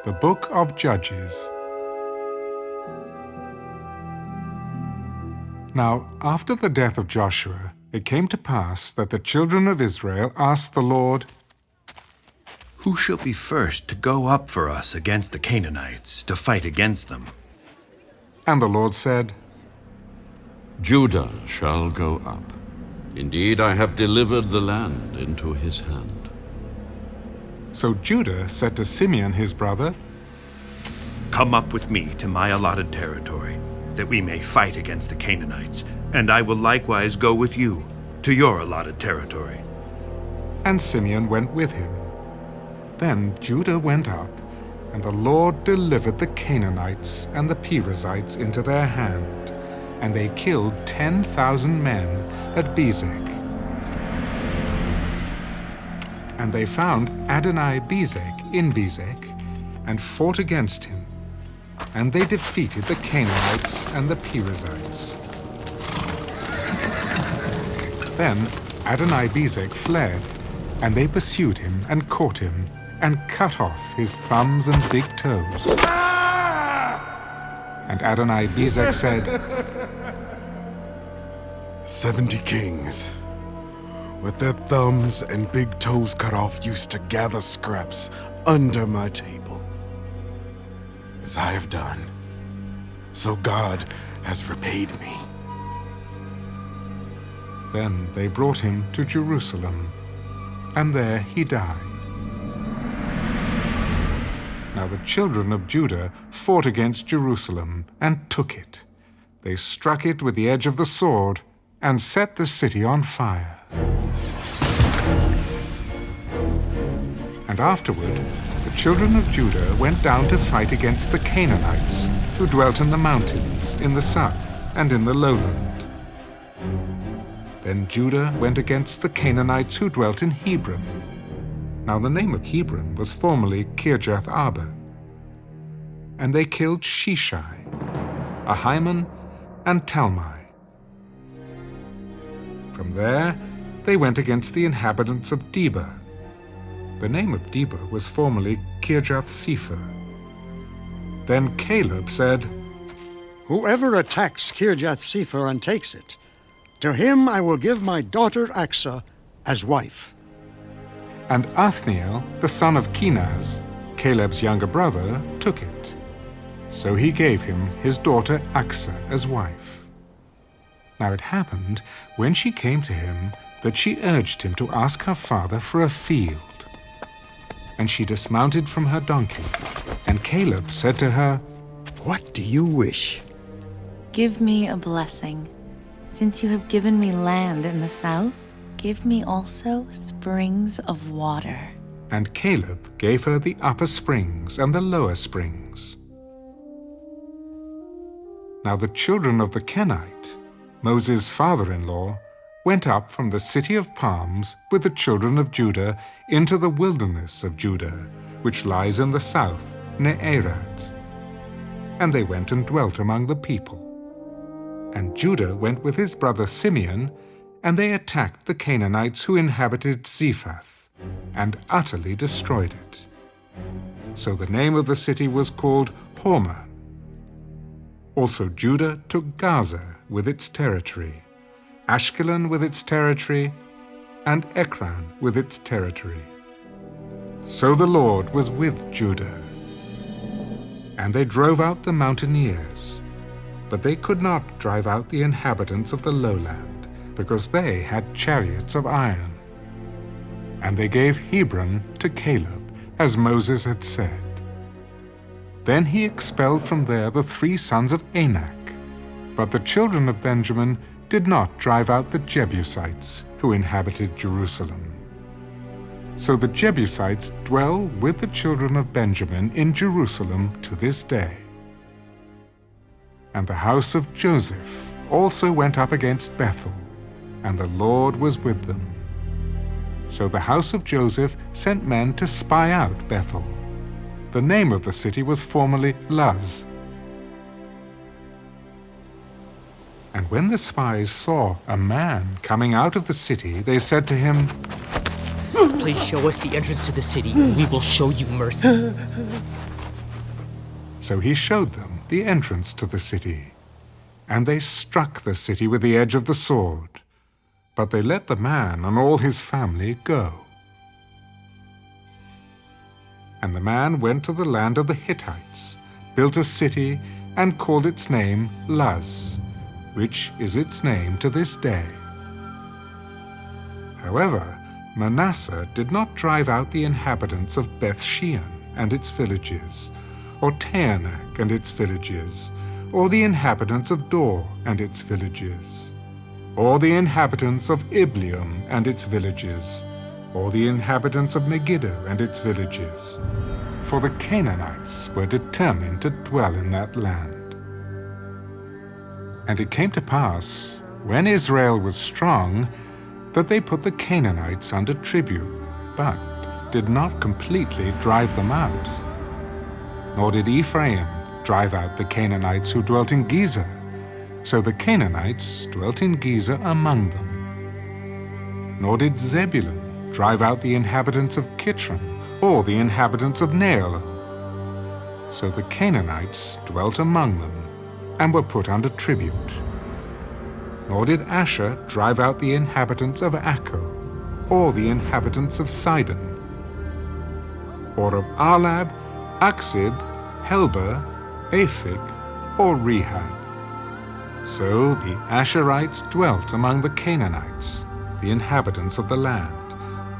The Book of Judges. Now, after the death of Joshua, it came to pass that the children of Israel asked the Lord, "Who shall be first to go up for us against the Canaanites, to fight against them?" And the Lord said, Judah shall go up. Indeed, I have delivered the land into his hand. So Judah said to Simeon his brother, "Come up with me to my allotted territory, that we may fight against the Canaanites, and I will likewise go with you to your allotted territory." And Simeon went with him. Then Judah went up, and the Lord delivered the Canaanites and the Perizzites into their hand, and they killed 10,000 men at Bezek. And they found Adoni-Bezek in Bezek, and fought against him, and they defeated the Canaanites and the Perizzites. Then Adoni-Bezek fled, and they pursued him and caught him, and cut off his thumbs and big toes. And Adoni-Bezek said, 70 kings, with their thumbs and big toes cut off, used to gather scraps under my table. As I have done, so God has repaid me. Then they brought him to Jerusalem, and there he died. Now the children of Judah fought against Jerusalem and took it. They struck it with the edge of the sword and set the city on fire. And afterward, the children of Judah went down to fight against the Canaanites, who dwelt in the mountains, in the south, and in the lowland. Then Judah went against the Canaanites who dwelt in Hebron. Now the name of Hebron was formerly Kirjath-Arba. And they killed Sheshai, Ahiman, and Talmai. From there they went against the inhabitants of Debir. The name of Debir was formerly Kirjath-Sepher. Then Caleb said, "Whoever attacks Kirjath-Sepher and takes it, to him I will give my daughter Achsah as wife." And Othniel, the son of Kenaz, Caleb's younger brother, took it. So he gave him his daughter Achsah as wife. Now it happened, when she came to him, that she urged him to ask her father for a field. And she dismounted from her donkey, and Caleb said to her, "What do you wish?" Give me a blessing. Since you have given me land in the south, give me also springs of water. And Caleb gave her the upper springs and the lower springs. Now the children of the Kenite, Moses' father-in-law, went up from the city of palms with the children of Judah into the wilderness of Judah, which lies in the south, near Arad. And they went and dwelt among the people. And Judah went with his brother Simeon, and they attacked the Canaanites who inhabited Zephath, and utterly destroyed it. So the name of the city was called Hormah. Also Judah took Gaza with its territory, Ashkelon with its territory, and Ekron with its territory. So the Lord was with Judah. And they drove out the mountaineers, but they could not drive out the inhabitants of the lowland, because they had chariots of iron. And they gave Hebron to Caleb, as Moses had said. Then he expelled from there the 3 sons of Anak. But the children of Benjamin did not drive out the Jebusites who inhabited Jerusalem. So the Jebusites dwell with the children of Benjamin in Jerusalem to this day. And the house of Joseph also went up against Bethel, and the Lord was with them. So the house of Joseph sent men to spy out Bethel. The name of the city was formerly Luz. And when the spies saw a man coming out of the city, they said to him, Please show us the entrance to the city, and we will show you mercy. So he showed them the entrance to the city, and they struck the city with the edge of the sword, but they let the man and all his family go. And the man went to the land of the Hittites, built a city, and called its name Luz, which is its name to this day. However, Manasseh did not drive out the inhabitants of Beth-shean and its villages, or Taanach and its villages, or the inhabitants of Dor and its villages, or the inhabitants of Ibleam and its villages, or the inhabitants of Megiddo and its villages, for the Canaanites were determined to dwell in that land. And it came to pass, when Israel was strong, that they put the Canaanites under tribute, but did not completely drive them out. Nor did Ephraim drive out the Canaanites who dwelt in Gezer, so the Canaanites dwelt in Gezer among them. Nor did Zebulun drive out the inhabitants of Kitron, or the inhabitants of Naal. So the Canaanites dwelt among them, and were put under tribute. Nor did Asher drive out the inhabitants of Akko, or the inhabitants of Sidon, or of Arlab, Aksib, Helba, Aphik, or Rehab. So the Asherites dwelt among the Canaanites, the inhabitants of the land,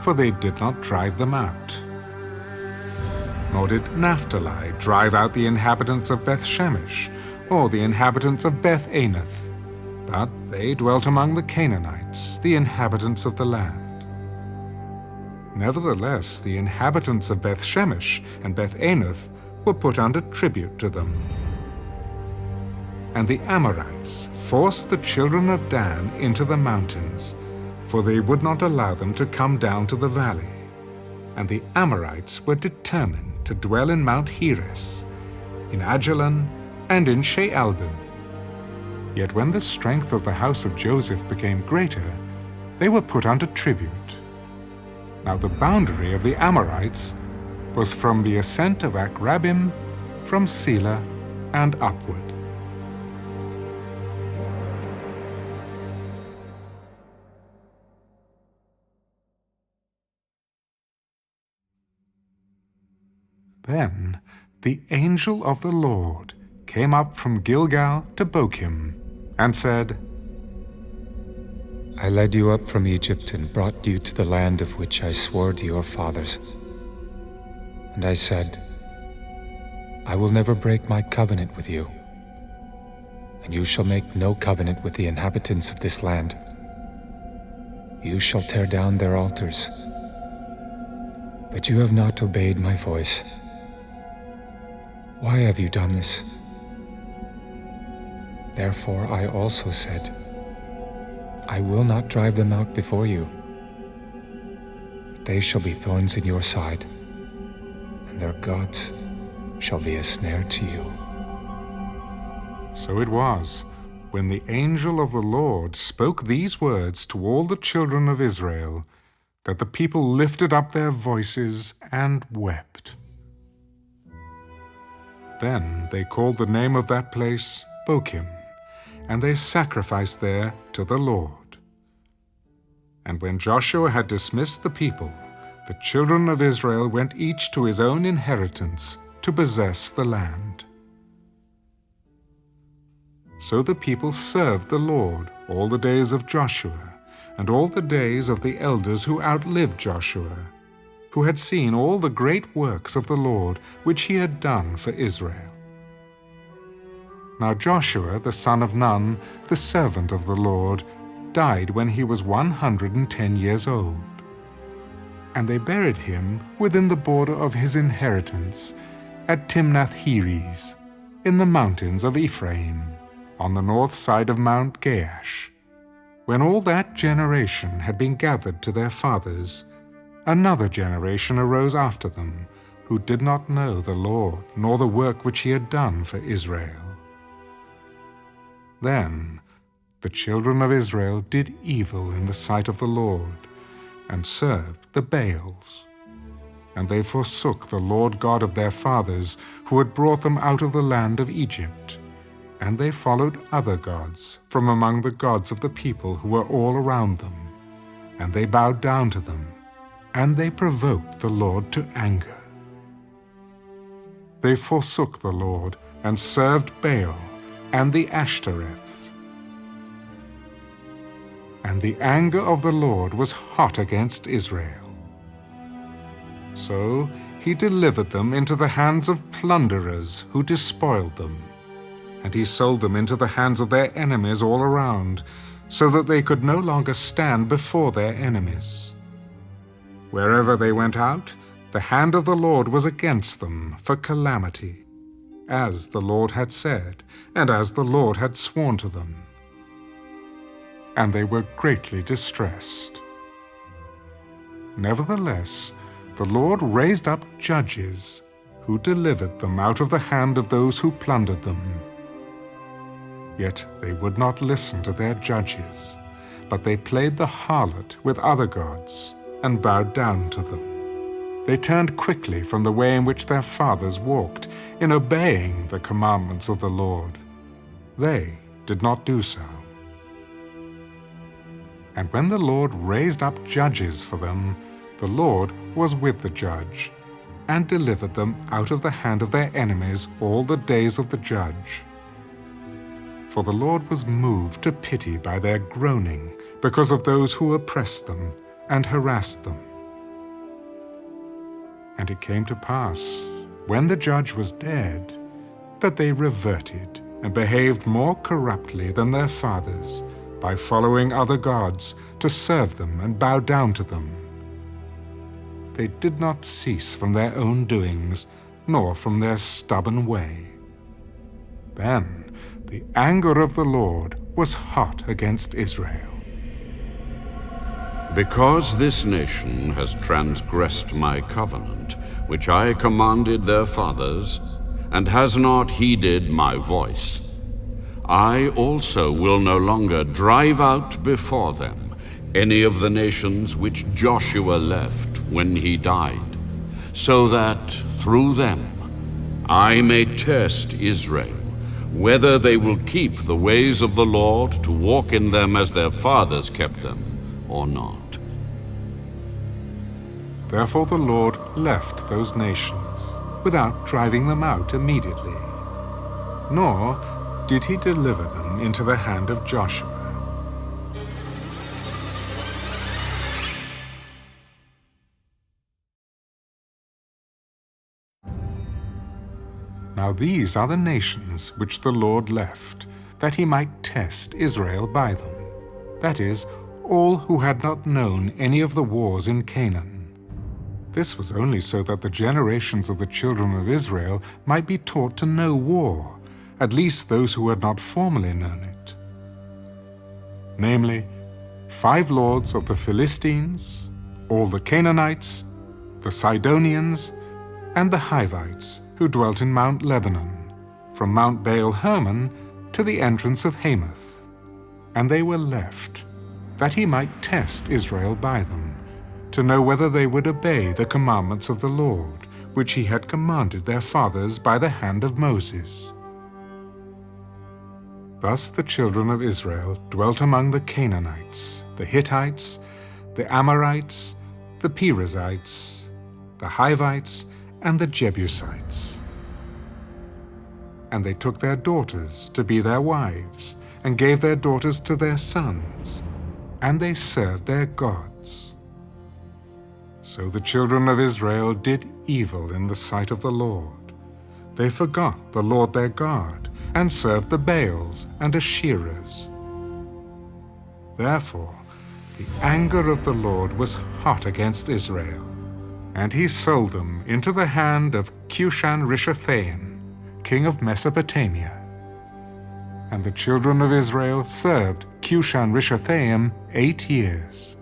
for they did not drive them out. Nor did Naphtali drive out the inhabitants of Beth-shemesh, or the inhabitants of Beth-anath, but they dwelt among the Canaanites, the inhabitants of the land. Nevertheless, the inhabitants of Beth-shemesh and Beth-anath were put under tribute to them. And the Amorites forced the children of Dan into the mountains, for they would not allow them to come down to the valley. And the Amorites were determined to dwell in Mount Heres, in Ajalon, and in Shaalbim. Yet when the strength of the house of Joseph became greater, they were put under tribute. Now the boundary of the Amorites was from the ascent of Akrabim, from Selah, and upward. Then the angel of the Lord came up from Gilgal to Bochim, and said, I led you up from Egypt and brought you to the land of which I swore to your fathers. And I said, I will never break my covenant with you, and you shall make no covenant with the inhabitants of this land. You shall tear down their altars. But you have not obeyed my voice. Why have you done this? Therefore I also said, I will not drive them out before you. But they shall be thorns in your side, and their gods shall be a snare to you. So it was, when the angel of the Lord spoke these words to all the children of Israel, that the people lifted up their voices and wept. Then they called the name of that place Bochim, and they sacrificed there to the Lord. And when Joshua had dismissed the people, the children of Israel went each to his own inheritance to possess the land. So the people served the Lord all the days of Joshua, and all the days of the elders who outlived Joshua, who had seen all the great works of the Lord which he had done for Israel. Now Joshua the son of Nun, the servant of the Lord, died when he was 110 years old. And they buried him within the border of his inheritance at Timnath-Heres, in the mountains of Ephraim, on the north side of Mount Gaash. When all that generation had been gathered to their fathers, another generation arose after them, who did not know the Lord, nor the work which he had done for Israel. Then the children of Israel did evil in the sight of the Lord, and served the Baals. and they forsook the Lord God of their fathers, who had brought them out of the land of Egypt. And they followed other gods from among the gods of the people who were all around them. And they bowed down to them, and they provoked the Lord to anger. They forsook the Lord, and served Baal and the Ashtoreths. And the anger of the Lord was hot against Israel. So he delivered them into the hands of plunderers who despoiled them. And he sold them into the hands of their enemies all around, so that they could no longer stand before their enemies. Wherever they went out, the hand of the Lord was against them for calamity, as the Lord had said, and as the Lord had sworn to them. And they were greatly distressed. Nevertheless, the Lord raised up judges who delivered them out of the hand of those who plundered them. Yet they would not listen to their judges, but they played the harlot with other gods and bowed down to them. They turned quickly from the way in which their fathers walked, in obeying the commandments of the Lord. They did not do so. And when the Lord raised up judges for them, the Lord was with the judge, and delivered them out of the hand of their enemies all the days of the judge. For the Lord was moved to pity by their groaning, because of those who oppressed them and harassed them. And it came to pass, when the judge was dead, that they reverted and behaved more corruptly than their fathers, by following other gods to serve them and bow down to them. They did not cease from their own doings, nor from their stubborn way. Then the anger of the Lord was hot against Israel. Because this nation has transgressed my covenant, which I commanded their fathers, and has not heeded my voice, I also will no longer drive out before them any of the nations which Joshua left when he died, so that through them I may test Israel, whether they will keep the ways of the Lord to walk in them as their fathers kept them, or not. Therefore the Lord left those nations, without driving them out immediately, nor did he deliver them into the hand of Joshua. Now these are the nations which the Lord left, that he might test Israel by them, that is, all who had not known any of the wars in Canaan. This was only so that the generations of the children of Israel might be taught to know war, at least those who had not formerly known it. Namely, 5 lords of the Philistines, all the Canaanites, the Sidonians, and the Hivites, who dwelt in Mount Lebanon, from Mount Baal Hermon to the entrance of Hamath. And they were left, that he might test Israel by them, to know whether they would obey the commandments of the Lord, which he had commanded their fathers by the hand of Moses. Thus the children of Israel dwelt among the Canaanites, the Hittites, the Amorites, the Perizzites, the Hivites, and the Jebusites. And they took their daughters to be their wives, and gave their daughters to their sons, and they served their gods. So the children of Israel did evil in the sight of the Lord. They forgot the Lord their God, and served the Baals and Asherahs. Therefore the anger of the Lord was hot against Israel, and he sold them into the hand of Cushan-Rishathaim, king of Mesopotamia. And the children of Israel served Cushan-Rishathaim 8 years.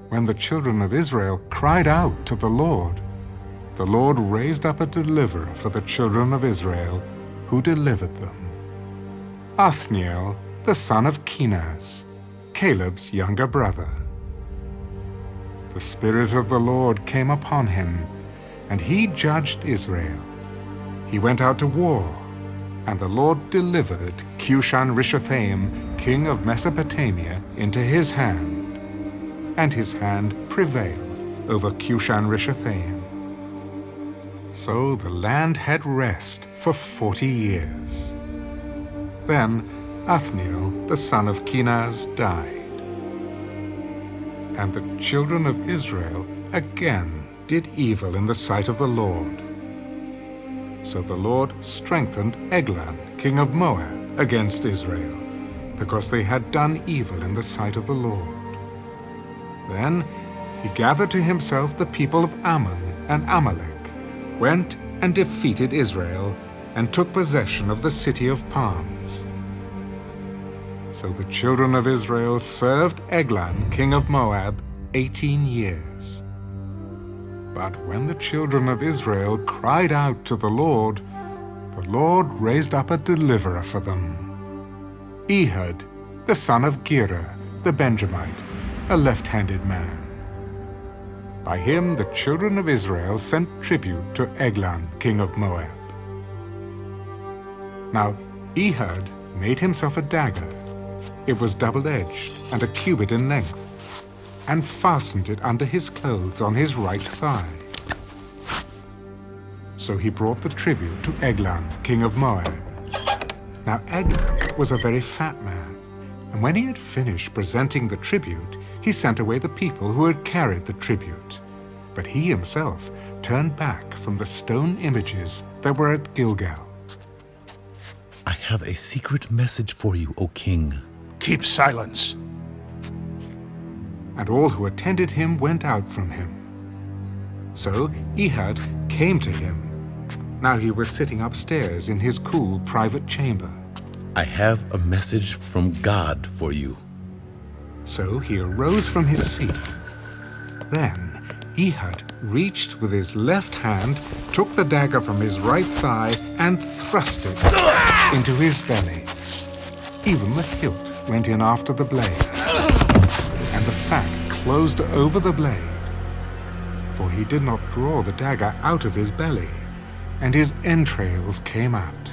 When the children of Israel cried out to the Lord raised up a deliverer for the children of Israel, who delivered them. Othniel, the son of Kenaz, Caleb's younger brother. the Spirit of the Lord came upon him, and he judged Israel. He went out to war, and the Lord delivered Cushan-Rishathaim, king of Mesopotamia, into his hand, and his hand prevailed over Cushan-Rishathaim. So the land had rest for 40 years. Then Othniel, the son of Kenaz, died. And the children of Israel again did evil in the sight of the Lord. So the Lord strengthened Eglon, king of Moab, against Israel, because they had done evil in the sight of the Lord. Then he gathered to himself the people of Ammon and Amalek, went and defeated Israel, and took possession of the city of Palms. So the children of Israel served Eglon, king of Moab, 18 years. But when the children of Israel cried out to the Lord raised up a deliverer for them. Ehud, the son of Gera, the Benjamite, a left-handed man. By him the children of Israel sent tribute to Eglon, king of Moab. Now Ehud made himself a dagger. It was double-edged and a cubit in length, and fastened it under his clothes on his right thigh. So he brought the tribute to Eglon, king of Moab. Now Eglon was a very fat man, and when he had finished presenting the tribute, he sent away the people who had carried the tribute. But he himself turned back from the stone images that were at Gilgal. I have a secret message for you, O king. Keep silence. And all who attended him went out from him. So Ehud came to him. Now he was sitting upstairs in his cool private chamber. I have a message from God for you. So he arose from his seat. Then Ehud reached with his left hand, took the dagger from his right thigh, and thrust it into his belly. Even the hilt went in after the blade, and the fat closed over the blade. For he did not draw the dagger out of his belly, and his entrails came out.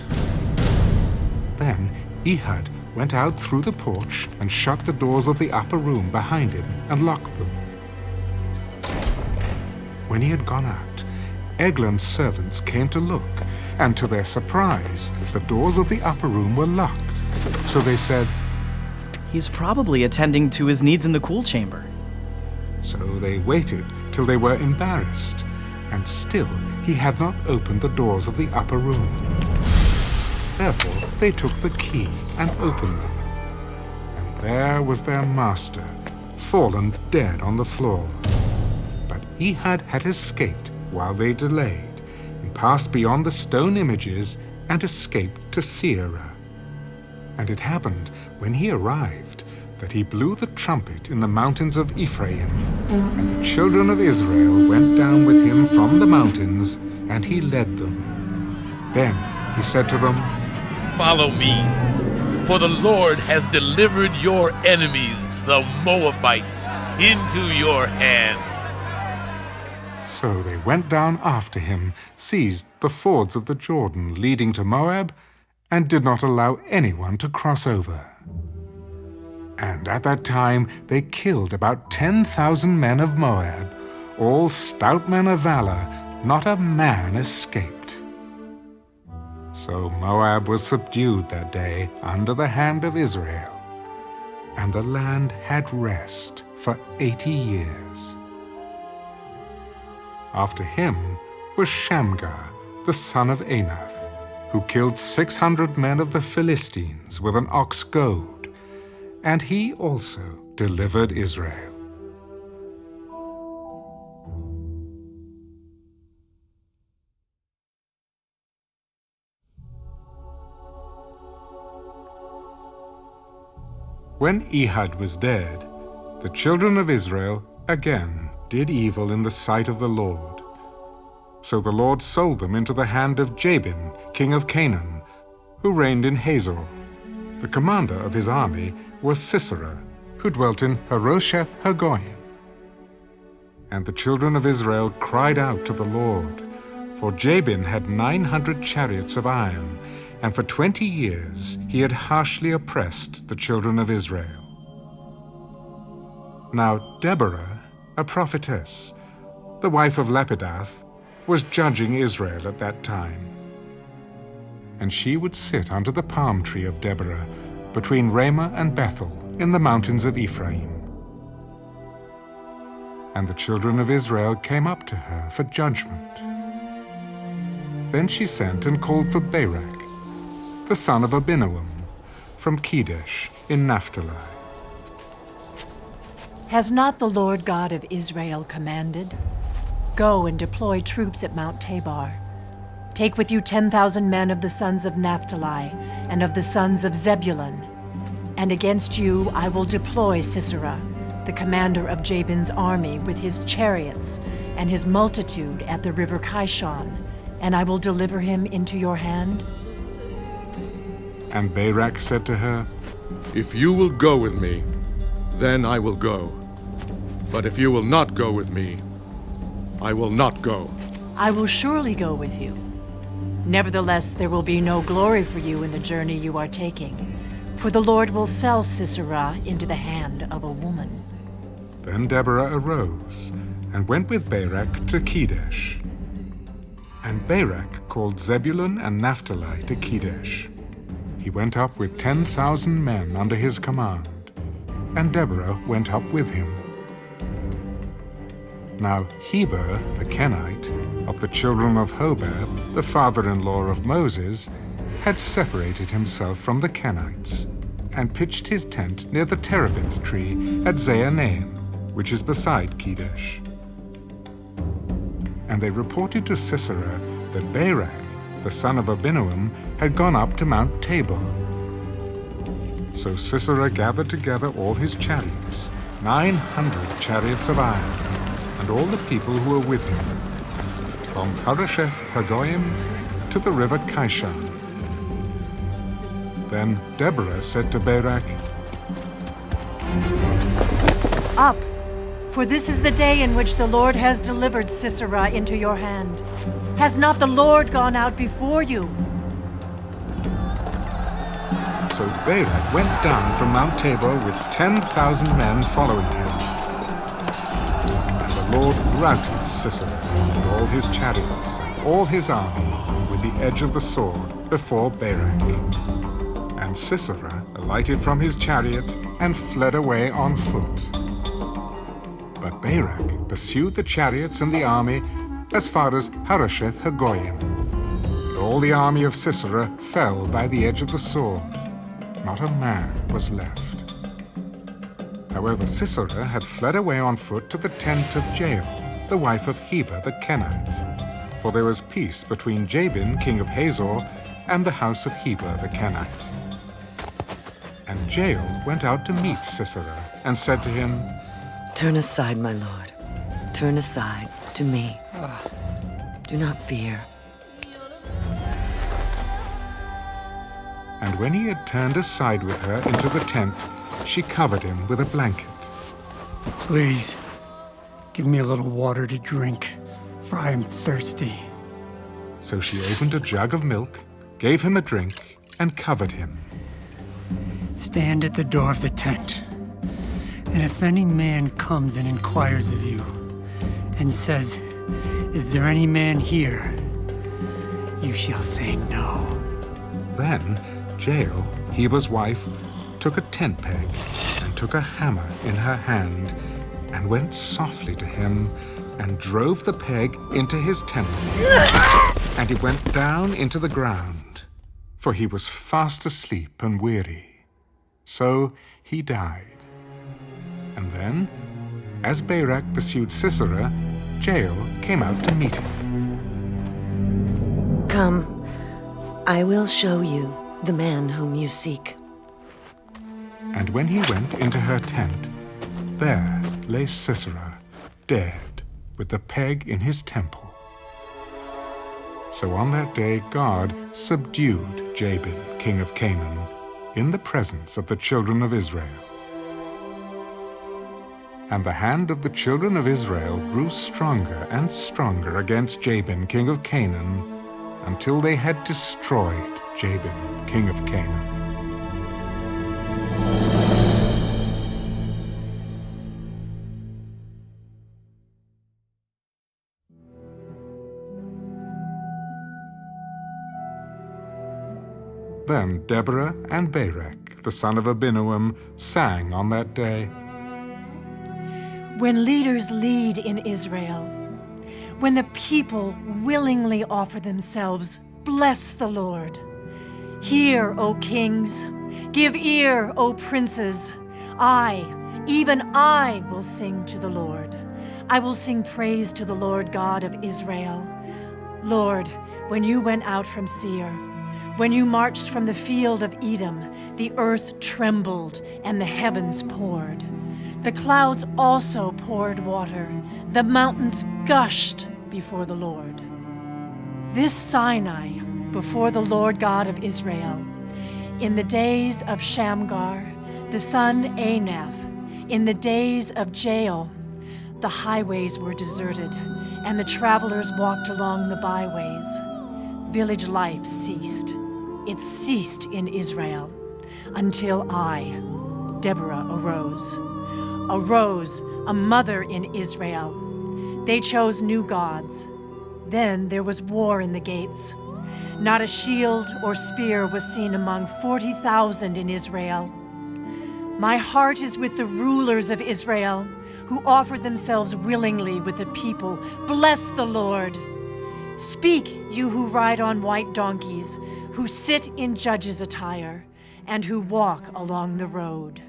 Then Ehud went out through the porch and shut the doors of the upper room behind him and locked them. When he had gone out, Eglon's servants came to look, and to their surprise, the doors of the upper room were locked. So they said, "He's probably attending to his needs in the cool chamber." So they waited till they were embarrassed, and still he had not opened the doors of the upper room. Therefore they took the key and opened them. And there was their master, fallen dead on the floor. But Ehud had escaped while they delayed, and passed beyond the stone images, and escaped to Seirah. And it happened, when he arrived, that he blew the trumpet in the mountains of Ephraim, and the children of Israel went down with him from the mountains, and he led them. Then he said to them, "Follow me, for the Lord has delivered your enemies, the Moabites, into your hand." So they went down after him, seized the fords of the Jordan leading to Moab, and did not allow anyone to cross over. And at that time they killed about 10,000 men of Moab, all stout men of valor, not a man escaped. So Moab was subdued that day under the hand of Israel, and the land had rest for 80 years. After him was Shamgar, the son of Anath, who killed 600 men of the Philistines with an ox goad, and he also delivered Israel. When Ehud was dead, the children of Israel again did evil in the sight of the Lord. So the Lord sold them into the hand of Jabin, king of Canaan, who reigned in Hazor. The commander of his army was Sisera, who dwelt in Harosheth Hagoyim. And the children of Israel cried out to the Lord, for Jabin had 900 chariots of iron, and for 20 years he had harshly oppressed the children of Israel. Now Deborah, a prophetess, the wife of Lapidath, was judging Israel at that time. And she would sit under the palm tree of Deborah, between Ramah and Bethel, in the mountains of Ephraim. And the children of Israel came up to her for judgment. Then she sent and called for Barak, the son of Abinoam, from Kedesh in Naphtali. Has not the Lord God of Israel commanded? Go and deploy troops at Mount Tabor. Take with you 10,000 men of the sons of Naphtali and of the sons of Zebulun. And against you I will deploy Sisera, the commander of Jabin's army, with his chariots and his multitude at the river Kishon, and I will deliver him into your hand. And Barak said to her, If you will go with me, then I will go. But if you will not go with me, I will not go. I will surely go with you. Nevertheless, there will be no glory for you in the journey you are taking, for the Lord will sell Sisera into the hand of a woman. Then Deborah arose and went with Barak to Kedesh. And Barak called Zebulun and Naphtali to Kedesh. He went up with 10,000 men under his command, and Deborah went up with him. Now Heber the Kenite, of the children of Hobab, the father-in-law of Moses, had separated himself from the Kenites, and pitched his tent near the terebinth tree at Zaanaim, which is beside Kedesh. And they reported to Sisera that Barak, the son of Abinoam, had gone up to Mount Tabor. So Sisera gathered together all his chariots, 900 chariots of iron, and all the people who were with him, from Harosheth Hagoyim to the river Kishon. Then Deborah said to Barak, Up, for this is the day in which the Lord has delivered Sisera into your hand. Has not the Lord gone out before you? So Barak went down from Mount Tabor with 10,000 men following him. And the Lord routed Sisera and all his chariots, and all his army, with the edge of the sword before Barak. And Sisera alighted from his chariot and fled away on foot. But Barak pursued the chariots and the army as far as Harosheth Hagoyim. And all the army of Sisera fell by the edge of the sword. Not a man was left. However, Sisera had fled away on foot to the tent of Jael, the wife of Heber the Kenite. For there was peace between Jabin, king of Hazor, and the house of Heber the Kenite. And Jael went out to meet Sisera, and said to him, Turn aside, my lord. Turn aside to me. Do not fear. And when he had turned aside with her into the tent, she covered him with a blanket. Please, give me a little water to drink, for I am thirsty. So she opened a jug of milk, gave him a drink, and covered him. Stand at the door of the tent, and if any man comes and inquires of you, and says, Is there any man here? You shall say no. Then Jael, Heber's wife, took a tent peg and took a hammer in her hand, and went softly to him and drove the peg into his temple. And he went down into the ground, for he was fast asleep and weary. So he died. And then, as Barak pursued Sisera, Jael came out to meet him. Come, I will show you the man whom you seek. And when he went into her tent, there lay Sisera, dead, with the peg in his temple. So on that day God subdued Jabin, king of Canaan, in the presence of the children of Israel. And the hand of the children of Israel grew stronger and stronger against Jabin, king of Canaan, until they had destroyed Jabin, king of Canaan. Then Deborah and Barak, the son of Abinoam, sang on that day. When leaders lead in Israel, when the people willingly offer themselves, bless the Lord. Hear, O kings, give ear, O princes. I, even I, will sing to the Lord. I will sing praise to the Lord God of Israel. Lord, when you went out from Seir, when you marched from the field of Edom, the earth trembled and the heavens poured. The clouds also poured water. The mountains gushed before the Lord. This Sinai, before the Lord God of Israel, in the days of Shamgar, the son Anath, in the days of Jael, the highways were deserted, and the travelers walked along the byways. Village life ceased. It ceased in Israel until I, Deborah, arose. Arose, a mother in Israel. They chose new gods. Then there was war in the gates. Not a shield or spear was seen among 40,000 in Israel. My heart is with the rulers of Israel, who offered themselves willingly with the people. Bless the Lord. Speak, you who ride on white donkeys, who sit in judges' attire, and who walk along the road.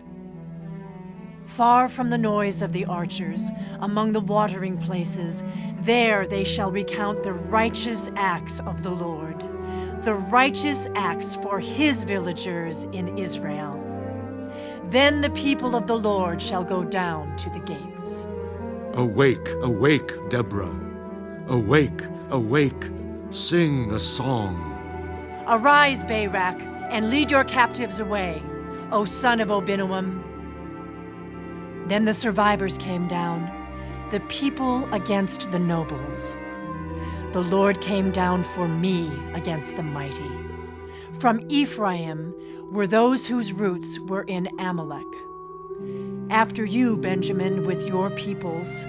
Far from the noise of the archers, among the watering places, there they shall recount the righteous acts of the Lord, the righteous acts for his villagers in Israel. Then the people of the Lord shall go down to the gates. Awake, awake, Deborah. Awake, awake, sing a song. Arise, Barak, and lead your captives away, O son of Abinoam. Then the survivors came down, the people against the nobles. The Lord came down for me against the mighty. From Ephraim were those whose roots were in Amalek. After you, Benjamin, with your peoples.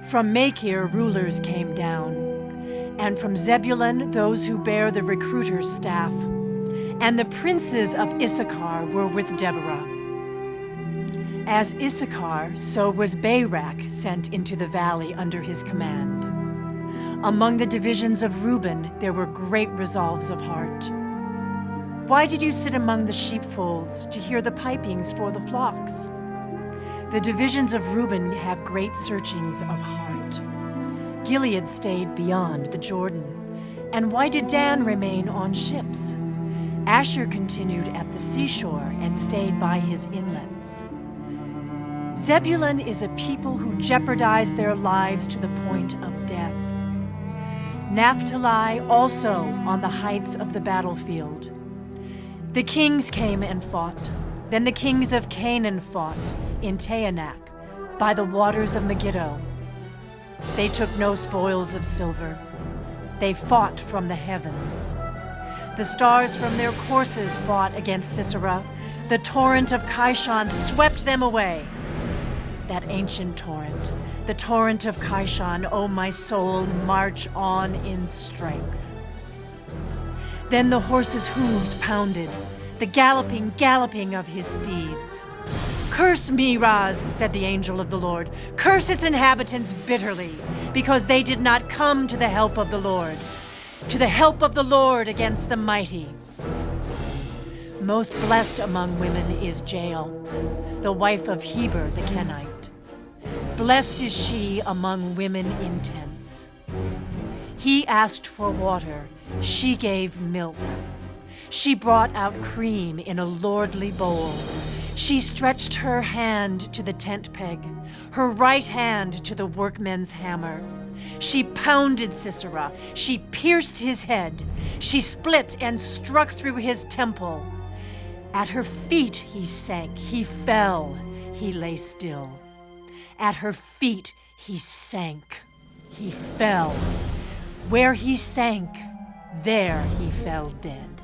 From Machir rulers came down, and from Zebulun those who bear the recruiter's staff. And the princes of Issachar were with Deborah. As Issachar, so was Barak sent into the valley under his command. Among the divisions of Reuben there were great resolves of heart. Why did you sit among the sheepfolds to hear the pipings for the flocks? The divisions of Reuben have great searchings of heart. Gilead stayed beyond the Jordan. And why did Dan remain on ships? Asher continued at the seashore and stayed by his inlets. Zebulun is a people who jeopardize their lives to the point of death. Naphtali also on the heights of the battlefield. The kings came and fought. Then the kings of Canaan fought in Taanach by the waters of Megiddo. They took no spoils of silver. They fought from the heavens. The stars from their courses fought against Sisera. The torrent of Kishon swept them away. That ancient torrent, the torrent of Kishon, O my soul, march on in strength. Then the horses' hooves pounded, the galloping of his steeds. Curse Meroz, said the angel of the Lord. Curse its inhabitants bitterly, because they did not come to the help of the Lord, to the help of the Lord against the mighty. Most blessed among women is Jael, the wife of Heber the Kenite. Blessed is she among women in tents. He asked for water, she gave milk. She brought out cream in a lordly bowl. She stretched her hand to the tent peg, her right hand to the workmen's hammer. She pounded Sisera. She pierced his head. She split and struck through his temple. At her feet he sank. He fell. He lay still. At her feet he sank. He fell. Where he sank, there he fell dead.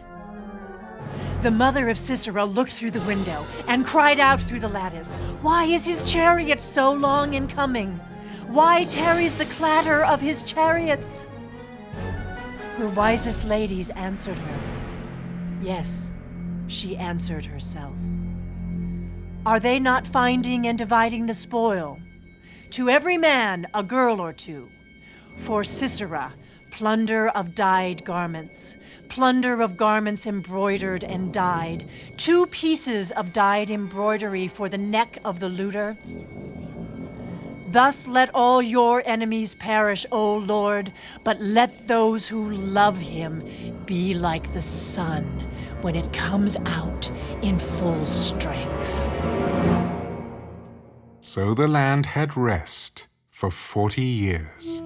The mother of Sisera looked through the window and cried out through the lattice, "Why is his chariot so long in coming? Why tarries the clatter of his chariots?" Her wisest ladies answered her. Yes, she answered herself. Are they not finding and dividing the spoil? To every man a girl or two. For Sisera, plunder of dyed garments, plunder of garments embroidered and dyed, 2 pieces of dyed embroidery for the neck of the looter. Thus let all your enemies perish, O Lord, but let those who love him be like the sun when it comes out in full strength. So the land had rest for 40 years.